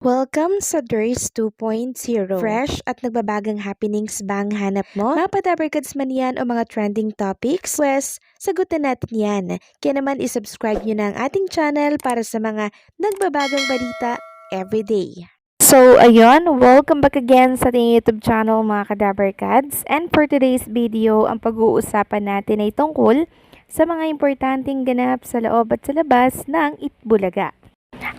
Welcome sa DRS 2.0. Fresh at nagbabagang happenings bang hanap mo? Mga padabarkads man yan o mga trending topics? Pwes, sagutin natin yan. Kaya naman isubscribe nyo na ang ating channel para sa mga nagbabagang balita everyday. So, ayun, welcome back again sa ating YouTube channel mga kadabarkads. And for today's video, ang pag-uusapan natin ay tungkol sa mga importanteng ganap sa loob at sa labas ng Itbulaga.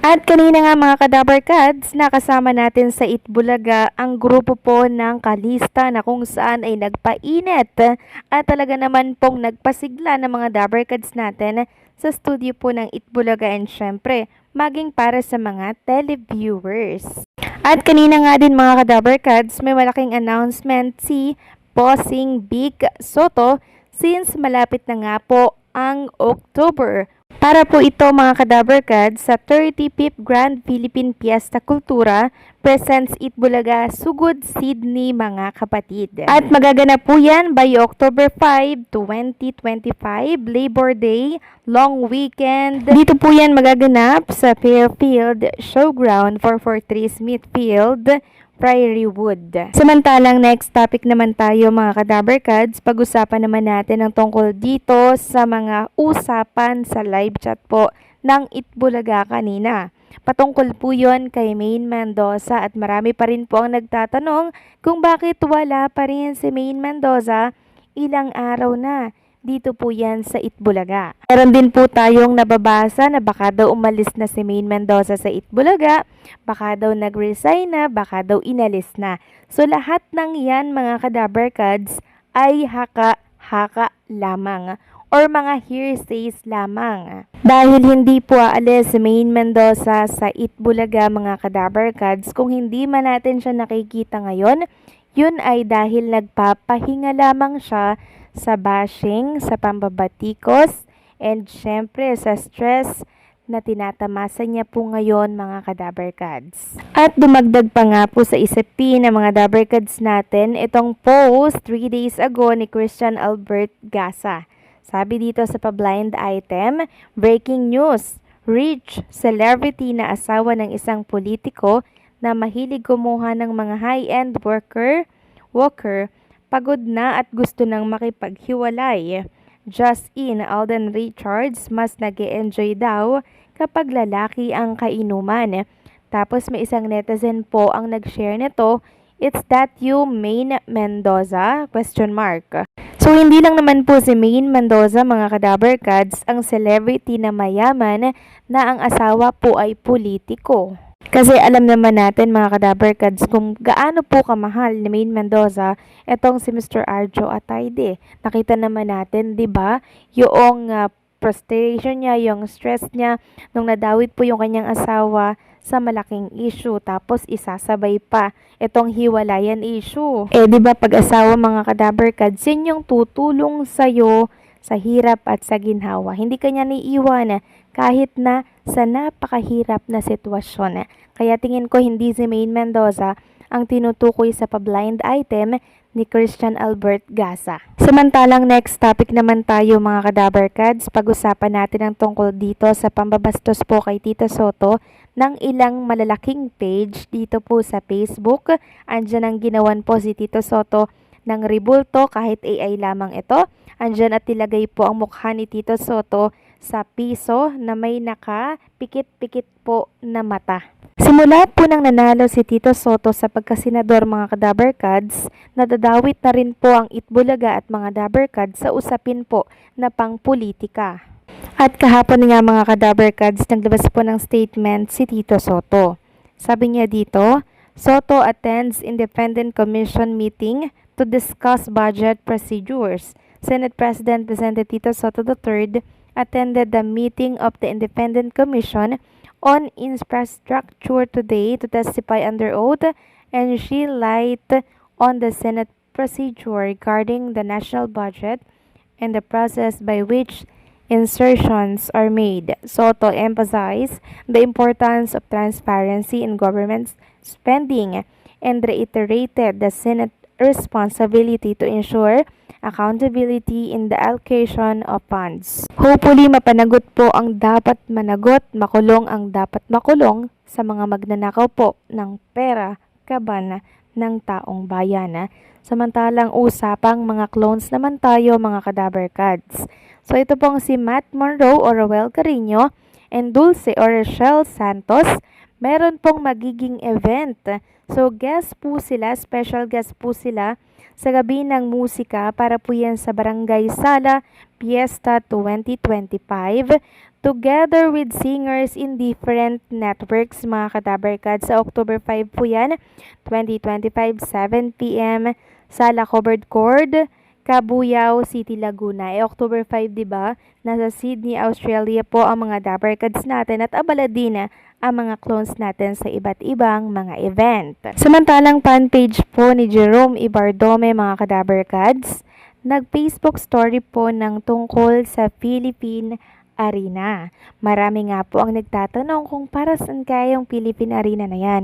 At kanina nga mga kadabarkads, nakasama natin sa Itbulaga ang grupo po ng Kalista na kung saan ay nagpainit at talaga naman pong nagpasigla ng mga dabarkads natin sa studio po ng Itbulaga and syempre maging para sa mga televiewers. At kanina nga din mga kadabarkads, may malaking announcement si Bossing Big Soto since malapit na nga po ang October. Para po ito mga kadabarkads sa 35th Grand Philippine Fiesta Kultura presents Itbulaga Sugod Sydney mga kapatid. At magaganap po yan by October 5, 2025, Labor Day, long weekend. Dito po yan magaganap sa Fairfield Showground 443 Smithfield, Prairie Wood. Samantalang next topic naman tayo mga kadabarkads, pag-usapan naman natin ang tungkol dito sa mga usapan sa live chat po ng Itbulaga kanina. Patungkol po yon kay Maine Mendoza at marami pa rin po ang nagtatanong kung bakit wala pa rin si Maine Mendoza, ilang araw na. Dito po yan sa Itbulaga. Meron din po tayong nababasa na baka daw umalis na si Maine Mendoza sa Itbulaga, baka daw nag-resign na, baka daw inalis na. So lahat ng yan mga kadabarkads ay haka-haka lamang or mga hearsays lamang. Dahil hindi po aalis si Maine Mendoza sa Itbulaga mga kadabarkads, kung hindi man natin siya nakikita ngayon, yun ay dahil nagpapahinga lamang siya sa bashing, sa pambabatikos, and syempre sa stress na tinatamasa niya po ngayon mga kadabarkads. At dumagdag pa nga po sa isipin ng mga dabarkads natin itong post 3 days ago ni Christian Albert Gasa. Sabi dito sa pa-blind item, breaking news, rich celebrity na asawa ng isang politiko na mahilig kumuha ng mga high-end walker, pagod na at gusto nang makipaghiwalay. Just in, Alden Richards mas nag-e-enjoy daw kapag lalaki ang kainuman. Tapos may isang netizen po ang nag-share nito, "It's that you, Maine Mendoza?" Question mark. So hindi lang naman po si Maine Mendoza mga kadabarkads ang celebrity na mayaman na ang asawa po ay politiko. Kasi alam naman natin mga kadabarkads kung gaano po kamahal ni Maine Mendoza etong si Mr. Arjo Atayde. Nakita naman natin, 'di ba, yung frustration niya, yung stress niya nung nadawit po yung kanyang asawa sa malaking issue tapos isasabay pa itong hiwalayan issue. 'Di ba pag-asawa mga kadabarkads, yun yung tutulong sa sa hirap at sa ginhawa. Hindi kanya naiiwan kahit na sa napakahirap na sitwasyon. Kaya tingin ko hindi si Maine Mendoza ang tinutukoy sa pa-blind item ni Christian Albert Gasa. Samantalang next topic naman tayo mga kadabarkads, pag-usapan natin ang tungkol dito sa pambabastos po kay Tito Soto ng ilang malalaking page dito po sa Facebook. Andyan ang ginawan po si Tito Soto ng ribulto kahit AI lamang ito. Andyan at tilagay po ang mukha ni Tito Soto sa piso na may naka-pikit-pikit po na mata. Simula po nang nanalo si Tito Soto sa pagkasenador mga kadabarkads, nadadawit na rin po ang Itbulaga at mga dabarkads sa usapin po na pangpolitika. At kahapon nga mga kadabarkads, naglabas po ng statement si Tito Soto. Sabi niya dito, Soto attends Independent Commission meeting to discuss budget procedures. Senate President Vicente Tito Soto III attended the meeting of the Independent Commission on Infrastructure today to testify under oath and shed light on the Senate procedure regarding the national budget and the process by which insertions are made. Soto emphasized the importance of transparency in government spending and reiterated the Senate responsibility to ensure accountability in the allocation of funds. Hopefully, mapanagot po ang dapat managot, makulong ang dapat makulong sa mga magnanakaw po ng pera, kaban ng taong bayan. Samantalang usapang mga clones naman tayo mga Kadaver Cats. So ito pong si Matt Monroe o Roel Carino and Dulce or Rochelle Santos, meron pong magiging event. So guest po sila, special guest po sila sa gabi ng musika para po yan sa Barangay Sala Fiesta 2025 together with singers in different networks mga Kadaver Cats. Sa October 5 po yan, 2025, 7 p.m. Sala Covered Chord, Cabuyao City, Laguna. October 5, di ba? Nasa Sydney, Australia po ang mga Dapper Cats natin at abala din ang mga clones natin sa iba't ibang mga event. Samantalang fan page po ni Jerome Ibardome mga Kadaver Cats, nag-Facebook story po ng tungkol sa Philippine Arena. Marami nga po ang nagtatanong kung para saan kaya yung Philippine Arena na yan.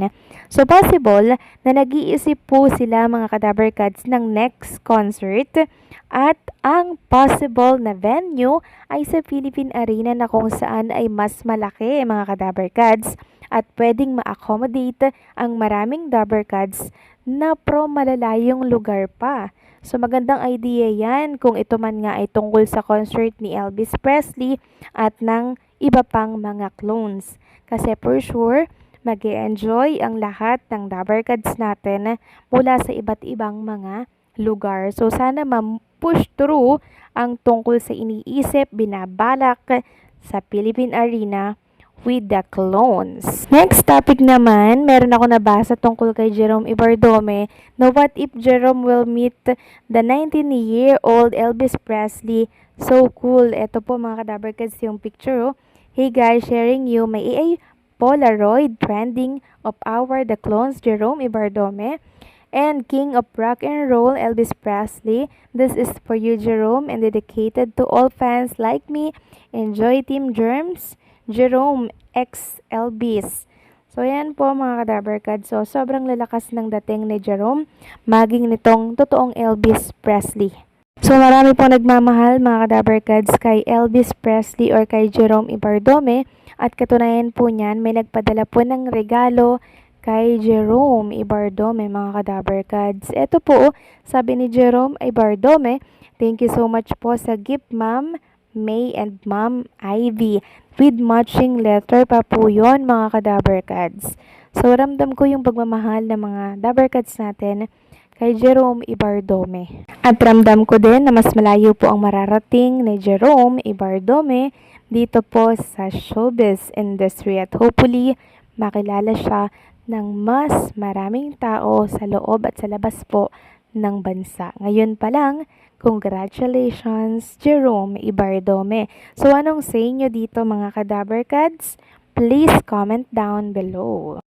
So possible na nag-iisip po sila mga Kadaver Cats ng next concert at ang possible na venue ay sa Philippine Arena na kung saan ay mas malaki mga Kadaver Cats at pwedeng ma-accommodate ang maraming Dabber Cats na malalayong lugar pa. So magandang idea yan kung ito man nga ay tungkol sa concert ni Elvis Presley at ng iba pang mga clones. Kasi for sure, mag-e-enjoy ang lahat ng Dabber Cats natin mula sa iba't ibang mga lugar. So sana ma-push through ang tungkol sa iniisip, binabalak sa Philippine Arena with the clones. Next topic naman, meron ako nabasa tungkol kay Jerome Ibardome na what if Jerome will meet the 19-year-old Elvis Presley. So cool. Ito po mga Kadaver Cats yung picture. Hey guys, sharing you my AI Polaroid trending of our the clones Jerome Ibardome and King of Rock and Roll Elvis Presley. This is for you Jerome and dedicated to all fans like me. Enjoy Team Germs. Jerome X Elvis. So yan po mga Kadaver Cats. So sobrang lalakas ng dating ni Jerome maging nitong totoong Elvis Presley. So marami po nagmamahal mga Kadaver Cats kay Elvis Presley or kay Jerome Ibardome at katunayan po niyan may nagpadala po ng regalo kay Jerome Ibardome mga Kadaver Cats. Ito po sabi ni Jerome Ibardome, thank you so much po sa gift Ma'am May and Ma'am Ivy. With matching letter pa po yun mga Kadaver Cats. So ramdam ko yung pagmamahal ng mga Dabber Cats natin kay Jerome Ibardome. At ramdam ko din na mas malayo po ang mararating ni Jerome Ibardome dito po sa showbiz industry. At hopefully makilala siya ng mas maraming tao sa loob at sa labas po ng bansa. Ngayon pa lang, congratulations Jerome Ibardome. So anong say nyo dito mga Kadaver Cats? Please comment down below.